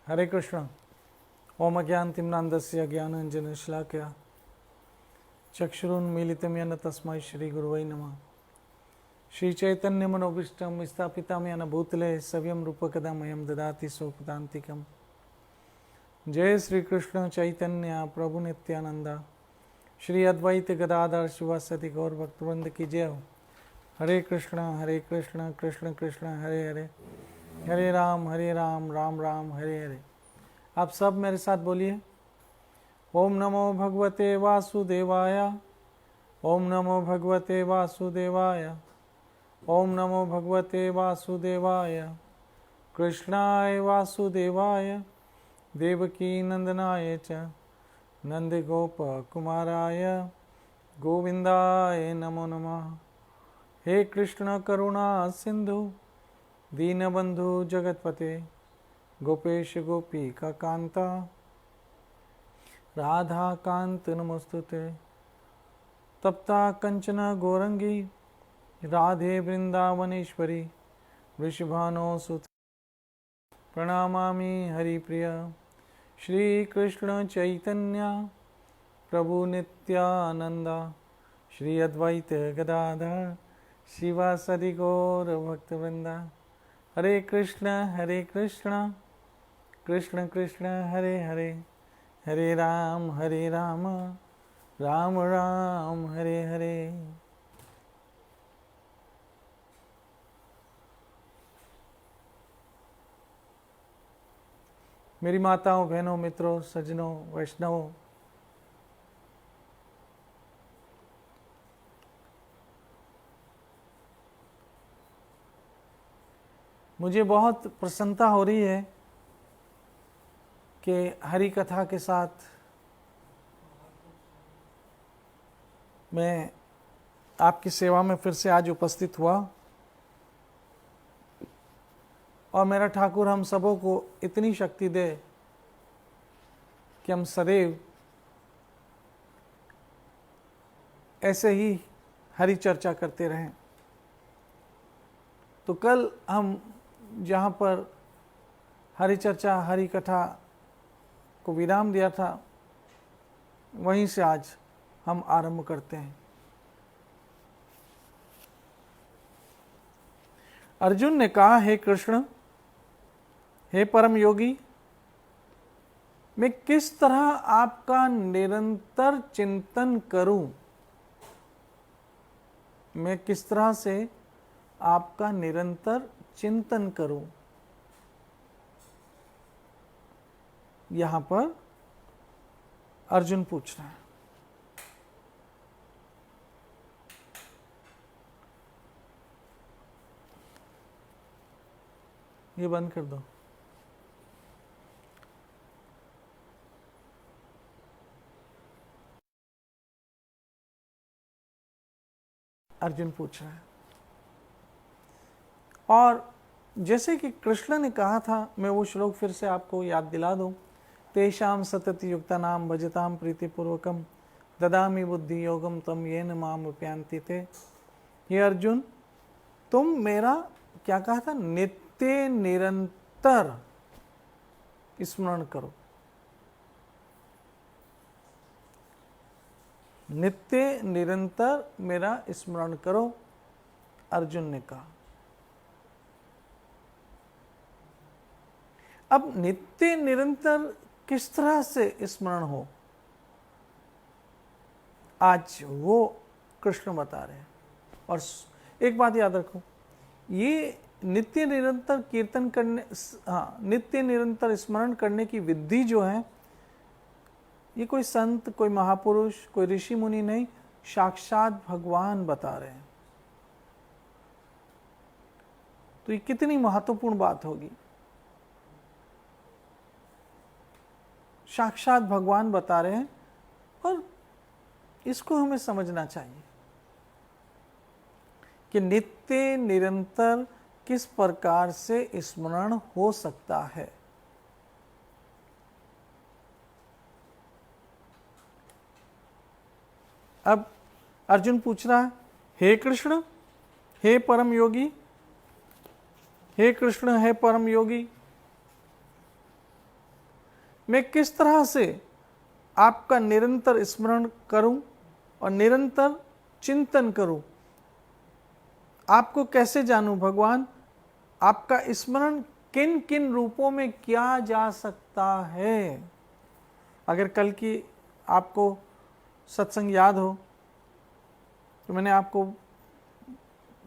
हरे कृष्ण। ओम अज्ञानतिम्नान्दस्य ज्ञानाञ्जनशलाकया चक्षुरुन्मीलितं येन तस्मै श्रीगुरुवै नमः। श्रीचैतन्यमनोभीष्टं स्थापितं येन भूतले सव्यं रूपकदा मह्यं ददाति स्वपदान्तिकम्। जय श्री कृष्ण चैतन्य प्रभु नित्यानंद श्री अद्वैत गदाधर शिवासदि गौर भक्तवृंद की जय हो। हरे कृष्ण कृष्ण कृष्ण हरे हरे, हरे राम राम राम हरे हरे। आप सब मेरे साथ बोलिए, ओम नमो भगवते वासुदेवाय, ओम नमो भगवते वासुदेवाय, ओम नमो भगवते वासुदेवाय, कृष्णाय वासुदेवाय देवकी नंदनाय च नंदगोप कुमाराय गोविंदाय नमो नमः। हे कृष्ण करुणा सिंधु दीनबंधु जगतपते गोपेश गोपीका कांता राधा कांत नमोस्तुते। तप्ता कंचन गौरंगी राधे वृंदावनेश्वरी वृषभानुसुत प्रणमामि हरिप्रिय। श्री कृष्ण चैतन्य प्रभु नित्यानंद श्री अद्वैत गदाधर शिवासदि गौर भक्तवृंदा। हरे कृष्ण कृष्ण कृष्ण हरे हरे, हरे राम राम राम हरे हरे। मेरी माताओं, बहनों, मित्रों, सज्जनों, वैष्णवों, मुझे बहुत प्रसन्नता हो रही है कि हरि कथा के साथ मैं आपकी सेवा में फिर से आज उपस्थित हुआ और मेरा ठाकुर हम सबों को इतनी शक्ति दे कि हम सदैव ऐसे ही हरि चर्चा करते रहें। तो कल हम जहाँ पर हरि चर्चा हरि कथा को विराम दिया था, वहीं से आज हम आरंभ करते हैं। अर्जुन ने कहा, हे कृष्ण, हे परम योगी, मैं किस तरह आपका निरंतर चिंतन करूं? मैं किस तरह से आपका निरंतर चिंतन करूं? यहां पर अर्जुन पूछ रहा है। ये बंद कर दो। अर्जुन पूछ रहा है। और जैसे कि कृष्ण ने कहा था, मैं वो श्लोक फिर से आपको याद दिला दूं। तेषां सतत युक्तानां भजतां प्रीतिपूर्वकं ददामि बुद्धि योगम तम येन माम उपयान्ति ते। ये अर्जुन, तुम मेरा क्या कहा था? नित्य निरंतर स्मरण करो। नित्य निरंतर मेरा स्मरण करो, अर्जुन ने कहा। अब नित्य निरंतर किस तरह से स्मरण हो, आज वो कृष्ण बता रहे हैं। और एक बात याद रखो, ये नित्य निरंतर कीर्तन करने, नित्य निरंतर स्मरण करने की विधि जो है, ये कोई संत, कोई महापुरुष, कोई ऋषि मुनि नहीं, साक्षात भगवान बता रहे हैं। तो ये कितनी महत्वपूर्ण बात होगी। साक्षात भगवान बता रहे हैं और इसको हमें समझना चाहिए कि नित्य निरंतर किस प्रकार से स्मरण हो सकता है। अब अर्जुन पूछ रहा है, हे कृष्ण, हे परम योगी, हे कृष्ण, हे परम योगी, मैं किस तरह से आपका निरंतर स्मरण करूं और निरंतर चिंतन करूं, आपको कैसे जानूं भगवान, आपका स्मरण किन किन रूपों में किया जा सकता है। अगर कल की आपको सत्संग याद हो तो मैंने आपको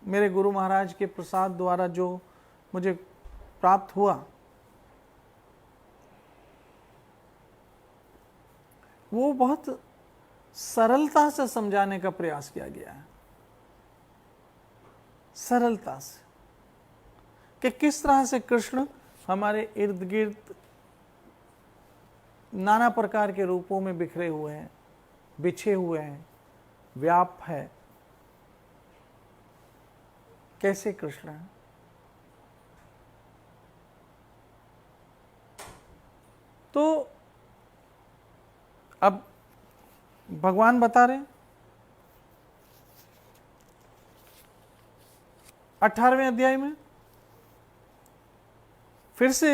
मेरे गुरु महाराज के प्रसाद द्वारा जो मुझे प्राप्त हुआ वो बहुत सरलता से समझाने का प्रयास किया गया है, सरलता से, कि किस तरह से कृष्ण हमारे इर्द गिर्द नाना प्रकार के रूपों में बिखरे हुए हैं, बिछे हुए हैं, व्याप है, कैसे कृष्ण है। तो अब भगवान बता रहे 18वें अध्याय में, फिर से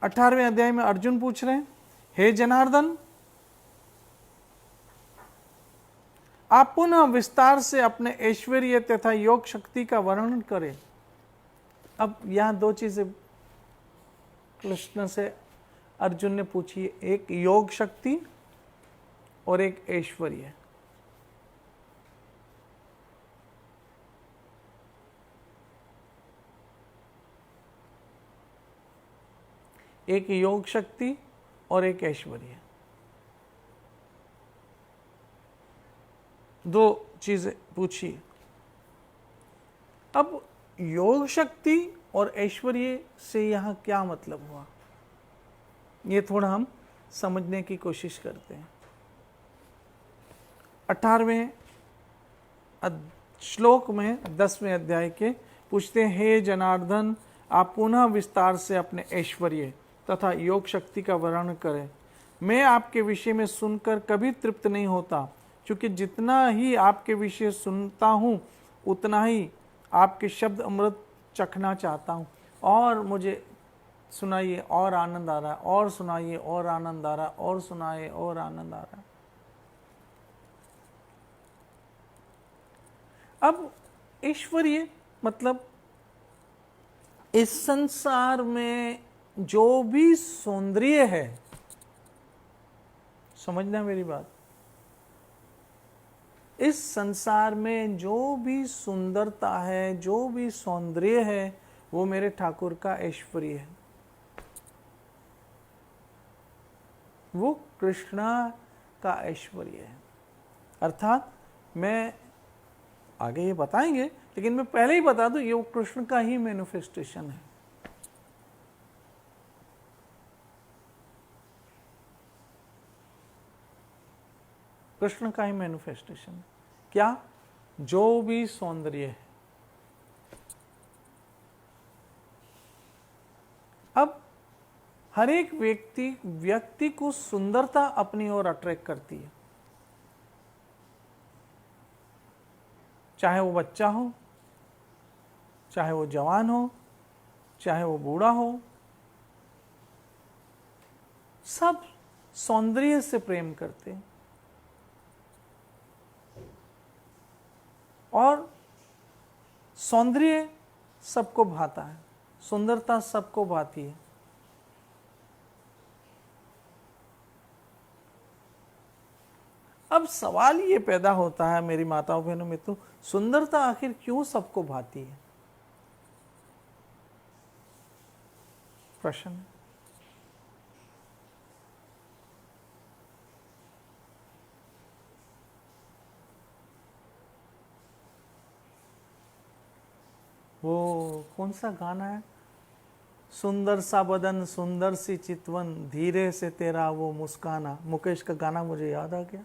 18वें अध्याय में अर्जुन पूछ रहे हैं, हे जनार्दन, आप पुनः विस्तार से अपने ऐश्वर्य तथा योग शक्ति का वर्णन करें। अब यहां दो चीजें कृष्ण से अर्जुन ने पूछी, एक योग शक्ति और एक ऐश्वर्य। एक योग शक्ति और एक ऐश्वर्य, दो चीजें पूछी। अब योग शक्ति और ऐश्वर्य से यहां क्या मतलब हुआ, ये थोड़ा हम समझने की कोशिश करते हैं। 18वें श्लोक में 10वें अध्याय के पूछते हैं, हे जनार्दन, आप पुनः विस्तार से अपने ऐश्वर्य तथा योग शक्ति का वर्णन करें। मैं आपके विषय में सुनकर कभी तृप्त नहीं होता, क्योंकि जितना ही आपके विषय सुनता हूँ उतना ही आपके शब्द अमृत चखना चाहता हूँ। और मुझे सुनाइए और आनंद आ रहा है, और सुनाइए और आनंद आ रहा है, और सुनाइए और आनंद आ रहा है। अब ऐश्वर्य मतलब इस संसार में जो भी सौंदर्य है, समझना मेरी बात, इस संसार में जो भी सुंदरता है, जो भी सौंदर्य है, वो मेरे ठाकुर का ऐश्वर्य है, वो कृष्णा का ऐश्वर्य है। अर्थात मैं आगे ये बताएंगे, लेकिन मैं पहले ही बता दूं, ये वो कृष्ण का ही मैनिफेस्टेशन है। कृष्ण का ही मैनिफेस्टेशन। क्या? जो भी सौंदर्य है। अब हर एक व्यक्ति को सुंदरता अपनी ओर अट्रैक्ट करती है, चाहे वो बच्चा हो, चाहे वो जवान हो, चाहे वो बूढ़ा हो, सब सौंदर्य से प्रेम करते हैं। और सौंदर्य सबको भाता है, सुंदरता सबको भाती है। अब सवाल ये पैदा होता है मेरी माताओं बहनों में, तो सुंदरता आखिर क्यों सबको भाती है? प्रश्न। वो कौन सा गाना है, सुंदर सा बदन सुंदर सी चितवन, धीरे से तेरा वो मुस्काना, मुकेश का गाना मुझे याद आ गया।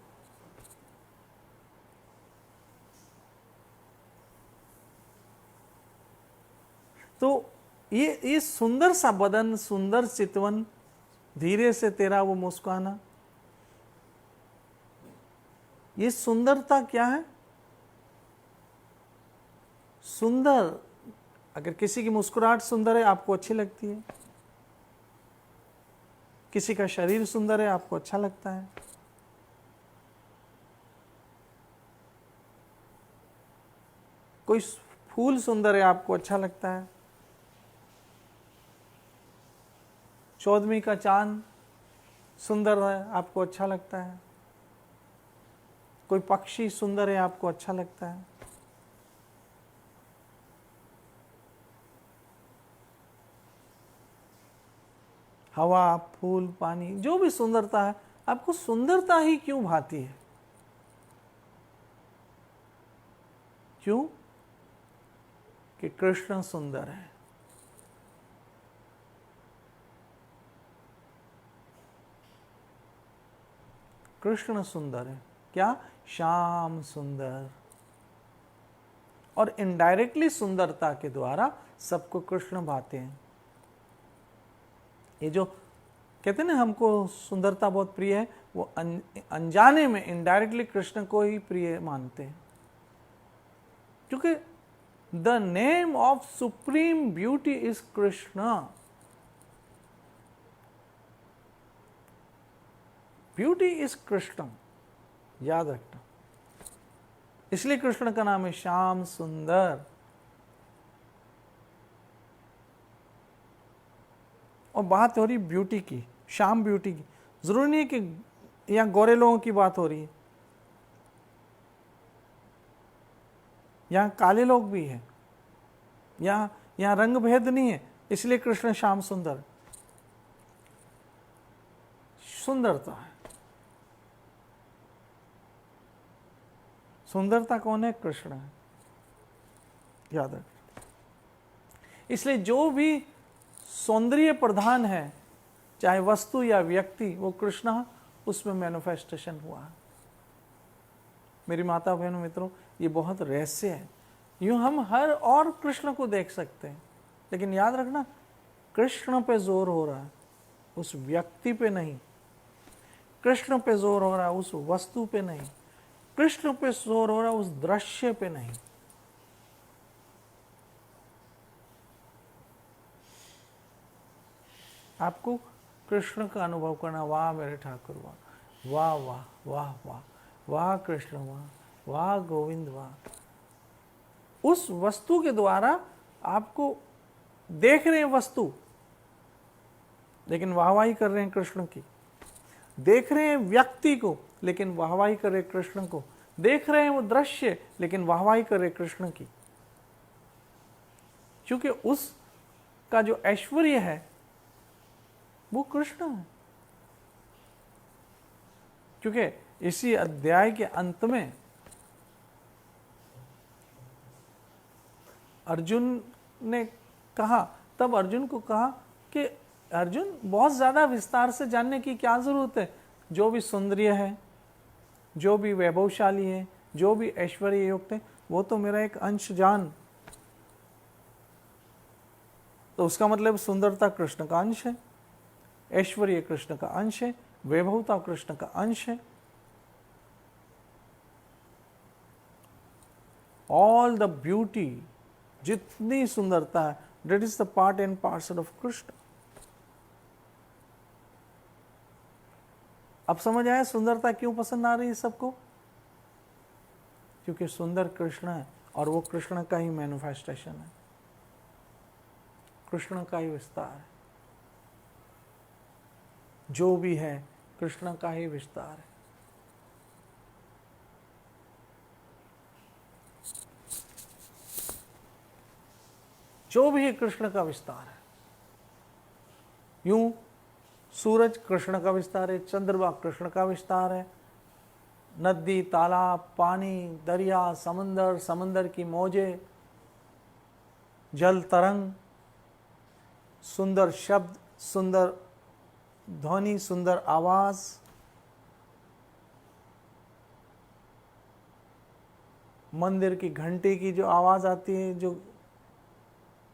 तो ये सुंदर सा बदन सुंदर चितवन, धीरे से तेरा वो मुस्काना, ये सुंदरता क्या है? सुंदर, अगर किसी की मुस्कुराहट सुंदर है, आपको अच्छी लगती है। किसी का शरीर सुंदर है, आपको अच्छा लगता है। कोई फूल सुंदर है, आपको अच्छा लगता है। 14वीं का चांद सुंदर है, आपको अच्छा लगता है। कोई पक्षी सुंदर है, आपको अच्छा लगता है। हवा, फूल, पानी, जो भी सुंदरता है, आपको सुंदरता ही क्यों भाती है? क्यों? कि कृष्ण सुंदर है। कृष्ण सुंदर है। क्या? श्याम सुंदर। और इनडायरेक्टली सुंदरता के द्वारा सबको कृष्ण भाते हैं। ये जो कहते हैं ना हमको सुंदरता बहुत प्रिय है, वो अनजाने में इनडायरेक्टली कृष्ण को ही प्रिय मानते हैं। क्योंकि the name of supreme beauty is Krishna. Beauty is Krishna, याद रखना। इसलिए कृष्ण का नाम है श्याम सुंदर। और बात हो रही ब्यूटी की, श्याम ब्यूटी की। जरूरी नहीं है कि यहां गोरे लोगों की बात हो रही है, यहां काले लोग भी हैं। यहां रंग भेद नहीं है, इसलिए कृष्ण श्याम सुंदर। सुंदरता है। सुंदरता कौन है? कृष्ण है, याद रख। इसलिए जो भी सौंदर्य प्रधान है, चाहे वस्तु या व्यक्ति, वो कृष्ण उसमें मैनिफेस्टेशन हुआ है। मेरी माता बहनों मित्रों, ये बहुत रहस्य है। यूं हम हर और कृष्ण को देख सकते हैं, लेकिन याद रखना कृष्ण पे जोर हो रहा है, उस व्यक्ति पे नहीं। कृष्ण पे जोर हो रहा है, उस वस्तु पे नहीं। कृष्ण पे जोर हो रहा है, उस दृश्य पे नहीं। आपको कृष्ण का अनुभव करना। वाह मेरे ठाकुर, वाह वाह वाह वाह वाह वाह कृष्ण, वाह वाह गोविंद, वाह। उस वस्तु के द्वारा आपको देख रहे हैं वस्तु, लेकिन वाहवाही कर रहे हैं कृष्ण की। देख रहे हैं व्यक्ति को, लेकिन वाहवाही कर रहे कृष्ण को। देख रहे हैं वो दृश्य, लेकिन वाहवाही कर रहे कृष्ण की। क्योंकि उस का जो ऐश्वर्य है वो कृष्ण है। क्योंकि इसी अध्याय के अंत में अर्जुन ने कहा, तब अर्जुन को कहा कि अर्जुन, बहुत ज्यादा विस्तार से जानने की क्या जरूरत है। जो भी सुंदरीय है, जो भी वैभवशाली है, जो भी ऐश्वर्य युक्त है, वो तो मेरा एक अंश जान। तो उसका मतलब सुंदरता कृष्ण का अंश है, ऐश्वर्य कृष्ण का अंश है, वैभवता कृष्ण का अंश है। ऑल द ब्यूटी, जितनी सुंदरता है, that is the part and parcel of Krishna. अब समझ आया सुंदरता क्यों पसंद आ रही है सबको? क्योंकि सुंदर कृष्ण है, और वो कृष्ण का ही मैनिफेस्टेशन है, कृष्ण का ही विस्तार है। जो भी है कृष्ण का ही विस्तार है। जो भी है कृष्ण का विस्तार है। यूं सूरज कृष्ण का विस्तार है, चंद्रमा कृष्ण का विस्तार है, नदी, तालाब, पानी, दरिया, समंदर, समंदर की मौजें, जल तरंग, सुंदर शब्द, सुंदर ध्वनि, सुंदर आवाज, मंदिर की घंटी की जो आवाज आती है, जो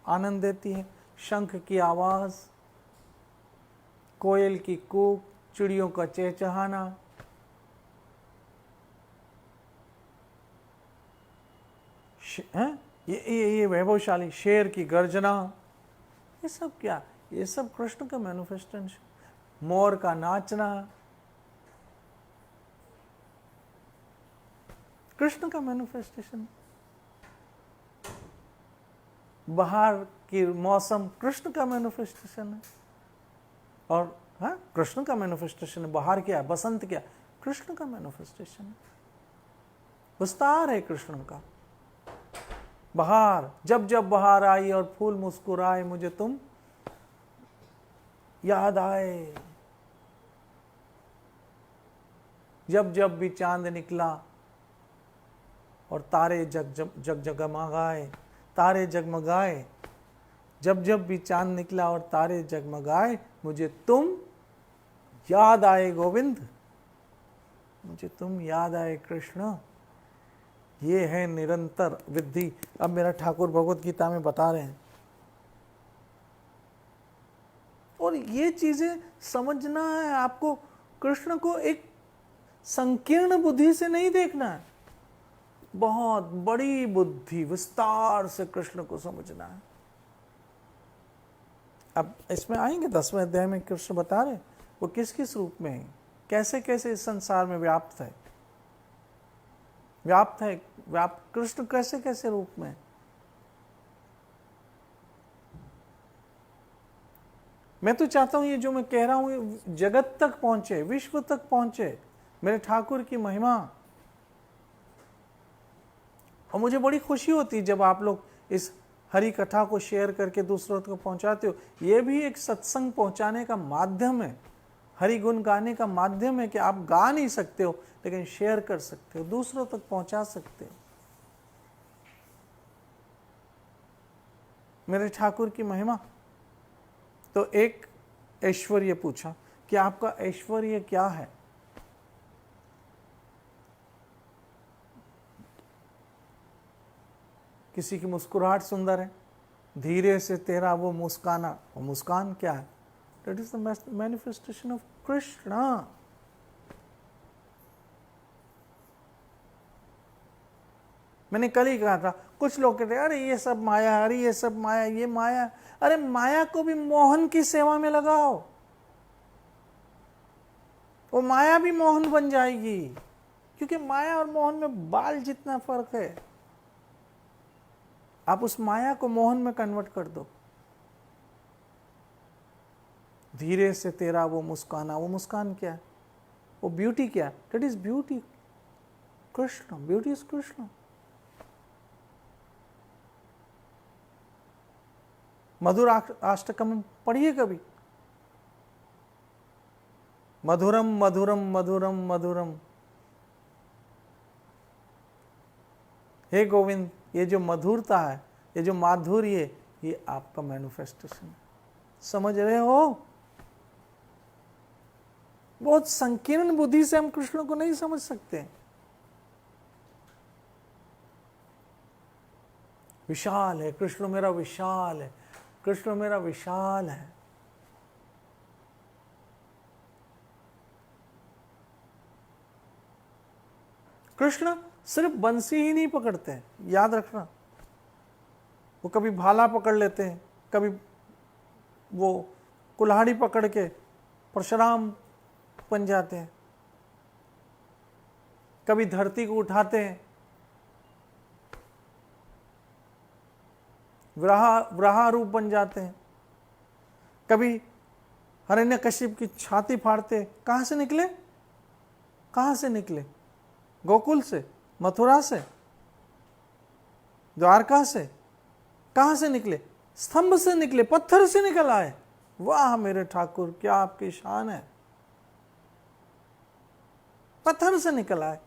आनंद देती है, शंख की आवाज, कोयल की कूक, चिड़ियों का चहचहाना, ये वैभवशाली शेर की गर्जना, ये सब क्या? ये सब कृष्ण का मैनिफेस्टेशन। मोर का नाचना कृष्ण का मैनिफेस्टेशन, बाहर की मौसम कृष्ण का मैनिफेस्टेशन है। और हाँ, कृष्ण का मैनिफेस्टेशन है। बाहर क्या है, बसंत क्या, कृष्ण का मैनिफेस्टेशन है, विस्तार है कृष्ण का। बहार, जब जब बहार आई और फूल मुस्कुराए, मुझे तुम याद आए। जब जब भी चांद निकला और तारे जगमगाए, तारे जगमगाए, जब जब भी चांद निकला और तारे जगमगाए, मुझे तुम याद आए गोविंद, मुझे तुम याद आए कृष्ण। ये है निरंतर वृद्धि। अब मेरा ठाकुर भगवत गीता में बता रहे हैं, और ये चीजें समझना है आपको। कृष्ण को एक संकीर्ण बुद्धि से नहीं देखना है, बहुत बड़ी बुद्धि, विस्तार से कृष्ण को समझना है। अब इसमें आएंगे 10वें अध्याय में कृष्ण बता रहे वो किस किस रूप में है, कैसे कैसे इस संसार में व्याप्त है, व्याप्त कृष्ण कैसे कैसे रूप में। मैं तो चाहता हूं ये जो मैं कह रहा हूं ये जगत तक पहुंचे, विश्व तक पहुंचे, मेरे ठाकुर की महिमा। और मुझे बड़ी खुशी होती है जब आप लोग इस हरि कथा को शेयर करके दूसरों तक पहुंचाते हो। ये भी एक सत्संग पहुंचाने का माध्यम है, हरि गुण गाने का माध्यम है कि आप गा नहीं सकते हो लेकिन शेयर कर सकते हो, दूसरों तक पहुंचा सकते हो। मेरे ठाकुर की महिमा। तो एक ऐश्वर्य पूछा कि आपका ऐश्वर्य क्या है। किसी की मुस्कुराहट सुंदर है, धीरे से तेरा वो मुस्काना, वो मुस्कान क्या है? That is the manifestation of Krishna. मैंने कल ही कहा था, कुछ लोग कहते हैं अरे ये सब माया, अरे ये सब माया, ये माया। अरे माया को भी मोहन की सेवा में लगाओ, वो माया भी मोहन बन जाएगी, क्योंकि माया और मोहन में बाल जितना फर्क है। आप उस माया को मोहन में कन्वर्ट कर दो। धीरे से तेरा वो मुस्काना, वो मुस्कान क्या है, वो ब्यूटी क्या है? That is beauty Krishna, beauty is Krishna. Madhur Ashtakam पढ़िए कभी, मधुरम मधुरम मधुरम मधुरम। हे गोविंद, ये जो मधुरता है, ये जो माधुर्य, ये आपका मैनिफेस्टेशन है। समझ रहे हो? बहुत संकीर्ण बुद्धि से हम कृष्ण को नहीं समझ सकते। विशाल है कृष्ण, मेरा विशाल है कृष्ण, मेरा विशाल है। कृष्ण सिर्फ बंसी ही नहीं पकड़ते हैं, याद रखना। वो कभी भाला पकड़ लेते हैं, कभी वो कुल्हाड़ी पकड़ के परशुराम बन जाते हैं, कभी धरती को उठाते हैं, वराह रूप बन जाते हैं, कभी हिरण्यकशिप की छाती फाड़ते। कहां से निकले? कहां से निकले? गोकुल से, मथुरा से, द्वारका से। कहां से निकले? स्तंभ से निकले, पत्थर से निकल आए। वाह मेरे ठाकुर, क्या आपकी शान है। पत्थर से निकल आए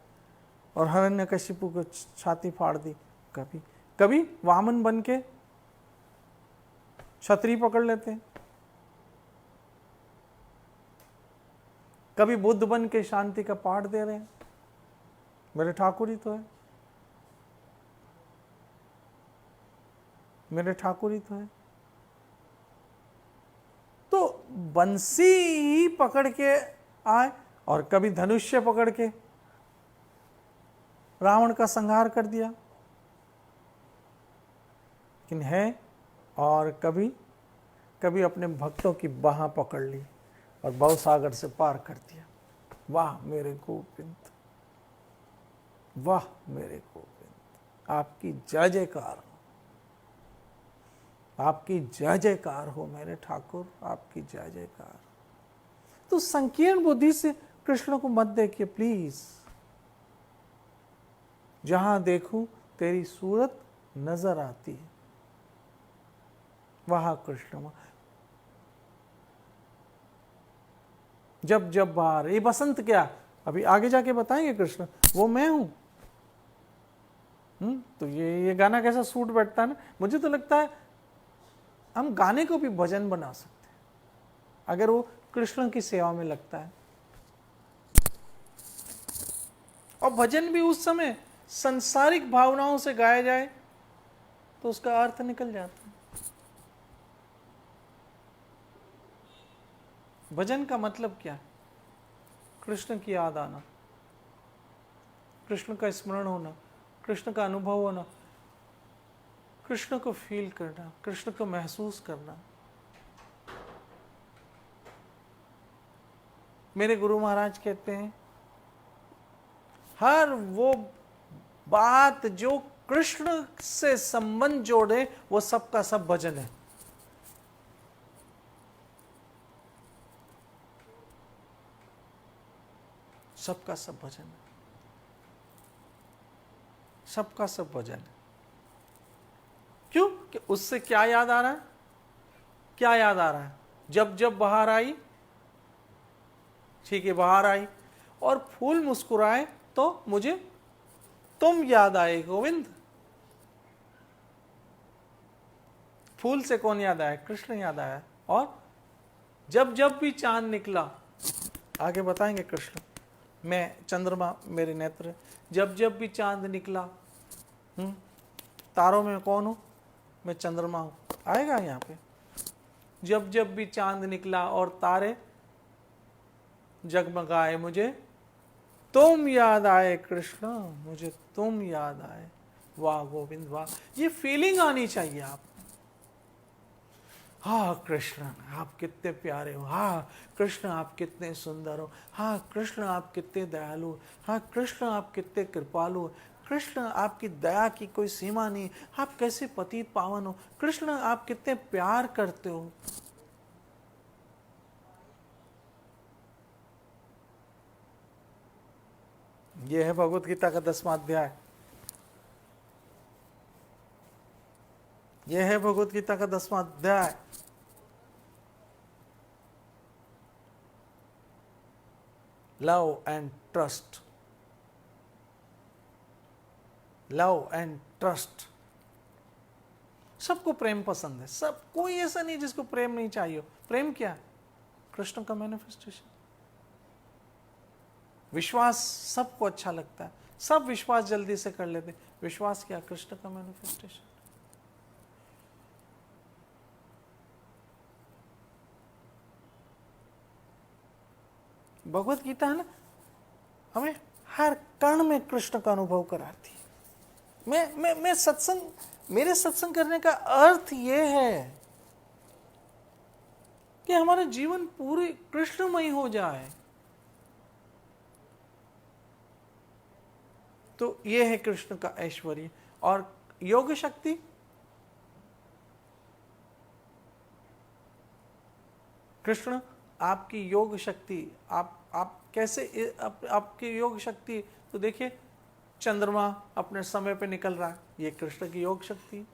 और हिरण्यकशिपु को छाती फाड़ दी। कभी कभी वामन बन के छतरी पकड़ लेते हैं, कभी बुद्ध बन के शांति का पाठ दे रहे हैं। मेरे ठाकुर ही तो है, मेरे ठाकुर ही तो है। तो बंसी ही पकड़ के आए और कभी धनुष्य पकड़ के रावण का संहार कर दिया। लेकिन है, और कभी कभी अपने भक्तों की बाह पकड़ ली, और भवसागर से पार कर दिया। वाह मेरे गोविंद, वाह मेरे गोविंद, आपकी जय जयकार हो, आपकी जय जयकार हो मेरे ठाकुर, आपकी जय जयकार। तो संकीर्ण बुद्धि से कृष्ण को मत देखिए प्लीज। जहां देखूं तेरी सूरत नजर आती है, वहां कृष्ण। जब जब बाहर, ये बसंत क्या, अभी आगे जाके बताएंगे कृष्ण, वो मैं हूं। तो ये गाना कैसा सूट बैठता है ना। मुझे तो लगता है हम गाने को भी भजन बना सकते हैं अगर वो कृष्ण की सेवा में लगता है। और भजन भी उस समय संसारिक भावनाओं से गाया जाए तो उसका अर्थ निकल जाता है। भजन का मतलब क्या है? कृष्ण की याद आना, कृष्ण का स्मरण होना, कृष्ण का अनुभव होना, कृष्ण को फील करना, कृष्ण को महसूस करना। मेरे गुरु महाराज कहते हैं हर वो बात जो कृष्ण से संबंध जोड़े वो सबका सब भजन है। सबका सब भजन है, सबका सब भजन है। क्यों? कि उससे क्या याद आ रहा है? क्या याद आ रहा है? जब जब बाहर आई, ठीक है बाहर आई और फूल मुस्कुराए तो मुझे तुम याद आए गोविंद। फूल से कौन याद आया? कृष्ण याद आया। और जब जब भी चांद निकला, आगे बताएंगे कृष्ण, मैं चंद्रमा मेरे नेत्र, जब जब भी चांद निकला, तारों में कौन हूं? मैं चंद्रमा हूं। आएगा यहां पे, जब जब भी चांद निकला और तारे जगमगाए, मुझे तुम याद आए कृष्ण, मुझे तुम याद आए। वाह गोविंद वाह, ये फीलिंग आनी चाहिए आप। हाँ कृष्ण आप कितने प्यारे हो, हाँ कृष्ण आप कितने सुंदर हो, हाँ कृष्ण आप कितने दयालु, हाँ कृष्ण आप कितने कृपालु, कृष्ण आपकी दया की कोई सीमा नहीं, आप कैसे पतित पावन हो, कृष्ण आप कितने प्यार करते हो। यह है भगवत गीता का 10वां अध्याय, यह है भगवत गीता का 10वां अध्याय। Love and trust, love and trust. सबको प्रेम पसंद है, सब, कोई ऐसा नहीं जिसको प्रेम नहीं चाहिए। प्रेम क्या? कृष्ण का मैनिफेस्टेशन। विश्वास सबको अच्छा लगता है, सब विश्वास जल्दी से कर लेते। विश्वास क्या? कृष्ण का मैनिफेस्टेशन। भगवत गीता है ना, हमें हर कण में कृष्ण का अनुभव कराती है। मैं सत्संग, मेरे सत्संग करने का अर्थ यह है कि हमारा जीवन पूरी कृष्णमय हो जाए। तो यह है कृष्ण का ऐश्वर्य। और योग शक्ति, कृष्ण आपकी योग शक्ति, आप कैसे आपकी योग शक्ति, तो देखिए चंद्रमा अपने समय पे निकल रहा है, ये कृष्ण की योग शक्ति।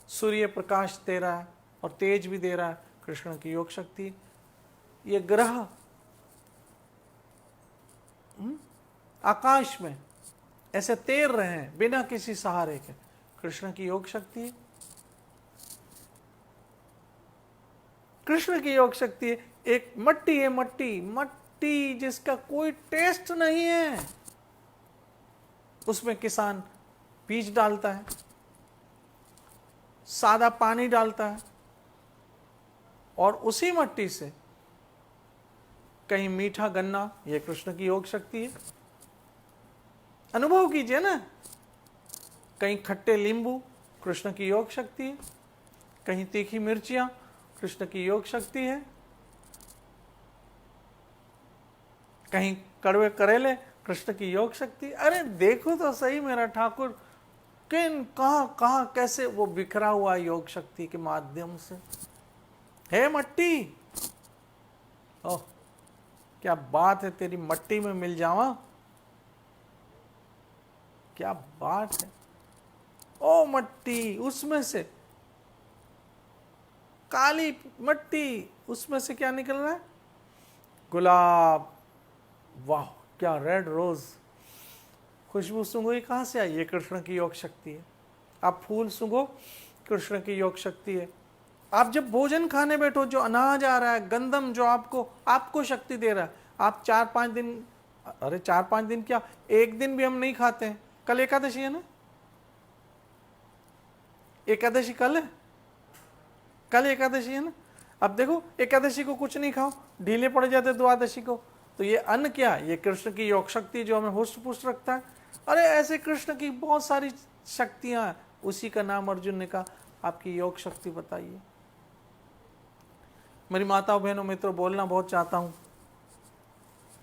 सूर्य प्रकाश दे रहा है और तेज भी दे रहा है, कृष्ण की योग शक्ति। ये ग्रह आकाश में ऐसे तैर रहे हैं बिना किसी सहारे के, कृष्ण की योग शक्ति है। कृष्ण की योग शक्ति है। एक मट्टी है, मट्टी मट्टी जिसका कोई टेस्ट नहीं है, उसमें किसान बीज डालता है, सादा पानी डालता है और उसी मट्टी से कहीं मीठा गन्ना, यह कृष्ण की योग शक्ति है। अनुभव कीजिए ना, कहीं खट्टे नींबू, कृष्ण की योग शक्ति है। कहीं तीखी मिर्चियां, कृष्ण की योग शक्ति है। कहीं कड़वे करेले, कृष्ण की योग शक्ति। अरे देखो तो सही मेरा ठाकुर, किन कहाँ कहाँ कैसे वो बिखरा हुआ योग शक्ति के माध्यम से। हे मट्टी, ओह क्या बात है, तेरी मट्टी में मिल जावा, क्या बात है। ओ मट्टी, उसमें से काली मट्टी, उसमें से क्या निकल रहा है? गुलाब। वाह क्या रेड रोज। खुशबू सूंघो, ये कहाँ से आई? ये कृष्ण की योग शक्ति है। आप फूल सूंघो, कृष्ण की योग शक्ति है। आप जब भोजन खाने बैठो, जो अनाज आ रहा है, गंदम जो आपको आपको शक्ति दे रहा है, आप 4-5 दिन, अरे 4-5 दिन क्या, एक दिन भी हम नहीं खाते हैं। कल एकादशी है ना, एकादशी कल है, कल एकादशी है ना। अब देखो एकादशी को कुछ नहीं खाओ, ढीले पड़ जाते द्वादशी को, तो ये अन्न क्या, ये कृष्ण की योग शक्ति जो हमें हुष्ट पुष्ट रखता है। अरे ऐसे कृष्ण की बहुत सारी शक्तियां हैं, उसी का नाम अर्जुन ने कहा आपकी योग शक्ति बताइए। मेरी माताओं बहनों मित्रों, बोलना बहुत चाहता हूँ,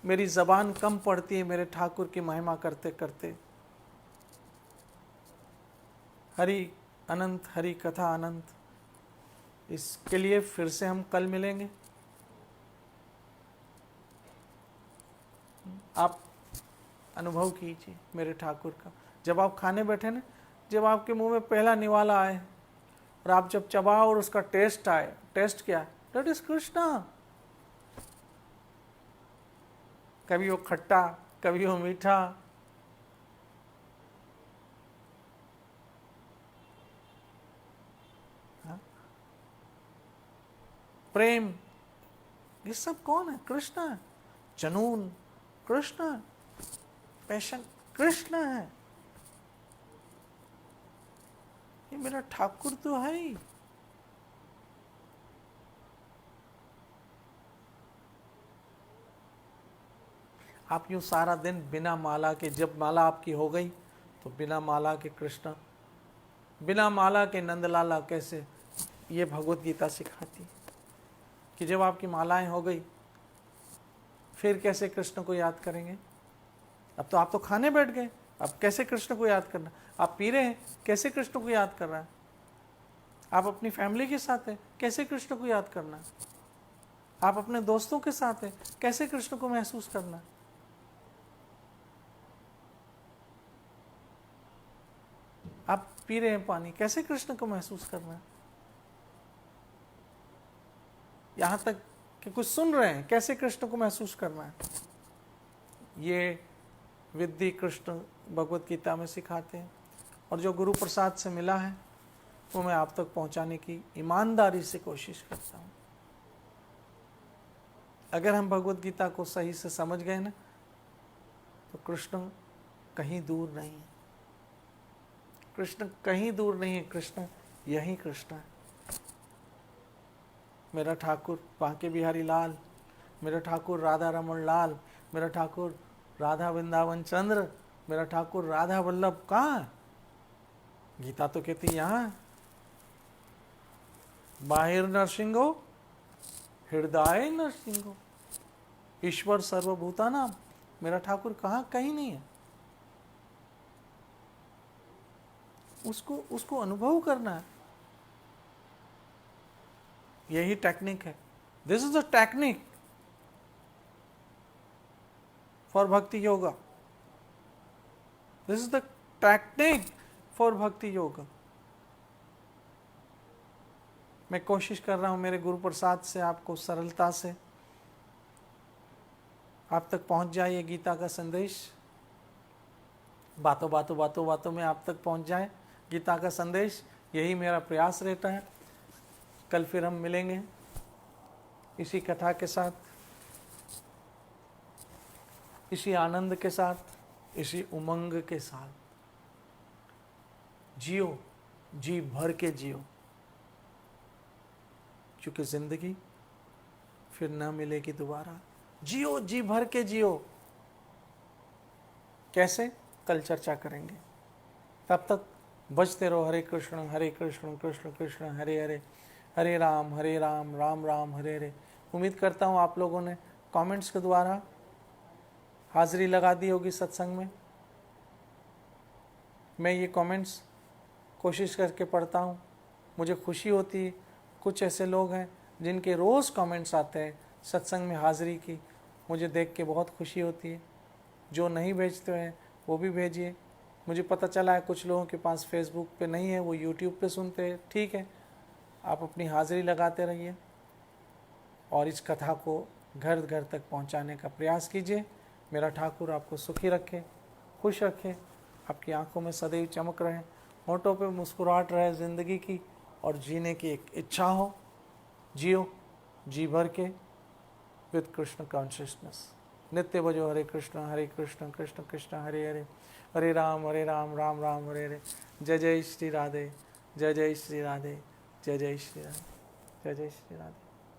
मेरी जबान कम पड़ती है मेरे ठाकुर की महिमा करते करते। हरि अनंत, हरि कथा अनंत। इसके लिए फिर से हम कल मिलेंगे। आप अनुभव कीजिए मेरे ठाकुर का। जब आप खाने बैठे ना, जब आपके मुंह में पहला निवाला आए और आप जब चबाओ और उसका टेस्ट आए, टेस्ट क्या है? That is Krishna. कभी वो खट्टा, कभी वो मीठा, प्रेम, ये सब कौन है? कृष्ण है। जनून कृष्ण है, पैशन कृष्ण है। ये मेरा ठाकुर तो है ही। आप यूं सारा दिन बिना माला के, जब माला आपकी हो गई तो बिना माला के कृष्ण, बिना माला के नंदलाला कैसे, ये भगवत गीता सिखाती है कि जब आपकी मालाएं हो गई फिर कैसे कृष्ण को याद करेंगे। अब तो आप तो खाने बैठ गए, अब कैसे कृष्ण को याद करना? आप पी रहे हैं, कैसे कृष्ण को याद कर रहा है? आप अपनी फैमिली के साथ हैं, कैसे कृष्ण को याद करना है? आप अपने दोस्तों के साथ हैं, कैसे कृष्ण को महसूस करना है? आप पी रहे हैं पानी, कैसे कृष्ण को महसूस करना है? यहां तक कि कुछ सुन रहे हैं, कैसे कृष्ण को महसूस करना है? ये विद्धि कृष्ण भगवत गीता में सिखाते हैं, और जो गुरु प्रसाद से मिला है वो मैं आप तक पहुंचाने की ईमानदारी से कोशिश करता हूं। अगर हम भगवत गीता को सही से समझ गए ना, तो कृष्ण कहीं दूर नहीं है, कृष्ण कहीं दूर नहीं है, कृष्ण यही कृष्ण है। मेरा ठाकुर बांके बिहारी लाल, मेरा ठाकुर राधा रमन लाल, मेरा ठाकुर राधा वृंदावन चंद्र, मेरा ठाकुर राधा वल्लभ कहाँ है? गीता तो कहती यहाँ है, बाहिर नरसिंहो हृदय नरसिंहो, ईश्वर सर्वभूता नाम। मेरा ठाकुर कहाँ? कहीं नहीं है। उसको अनुभव करना है, यही टेक्निक है। This is the technique for bhakti yoga, this is the technique for bhakti yoga. मैं कोशिश कर रहा हूं मेरे गुरु प्रसाद से आपको सरलता से आप तक पहुंच जाए ये गीता का संदेश, बातों बातों बातों बातों में आप तक पहुंच जाए गीता का संदेश, यही मेरा प्रयास रहता है। कल फिर हम मिलेंगे इसी कथा के साथ, इसी आनंद के साथ, इसी उमंग के साथ। जियो, जी भर के जियो, क्योंकि जिंदगी फिर न मिलेगी दोबारा। जियो, जी भर के जियो। कैसे? कल चर्चा करेंगे। तब तक बजते रहो हरे कृष्ण कृष्ण कृष्ण हरे हरे, हरे राम राम राम हरे हरे। उम्मीद करता हूँ आप लोगों ने कमेंट्स के द्वारा हाजिरी लगा दी होगी सत्संग में। मैं ये कमेंट्स कोशिश करके पढ़ता हूँ, मुझे खुशी होती है। कुछ ऐसे लोग हैं जिनके रोज़ कमेंट्स आते हैं सत्संग में हाजिरी की, मुझे देख के बहुत खुशी होती है। जो नहीं भेजते हैं वो भी भेजिए। मुझे पता चला है कुछ लोगों के पास फेसबुक पे नहीं है, वो यूट्यूब पे सुनते हैं, ठीक है, आप अपनी हाजिरी लगाते रहिए और इस कथा को घर घर तक पहुंचाने का प्रयास कीजिए। मेरा ठाकुर आपको सुखी रखे, खुश रखे, आपकी आंखों में सदैव चमक रहे, होठों पे मुस्कुराहट रहे ज़िंदगी की, और जीने की एक इच्छा हो। जियो जी भर के विद कृष्ण कॉन्शियसनेस। नित्य भजो हरे कृष्ण कृष्ण कृष्ण हरे हरे, हरे राम राम राम हरे हरे। जय जय श्री राधे, जय जय श्री राधे, जय जय श्री राधे, जय जय श्री राधे।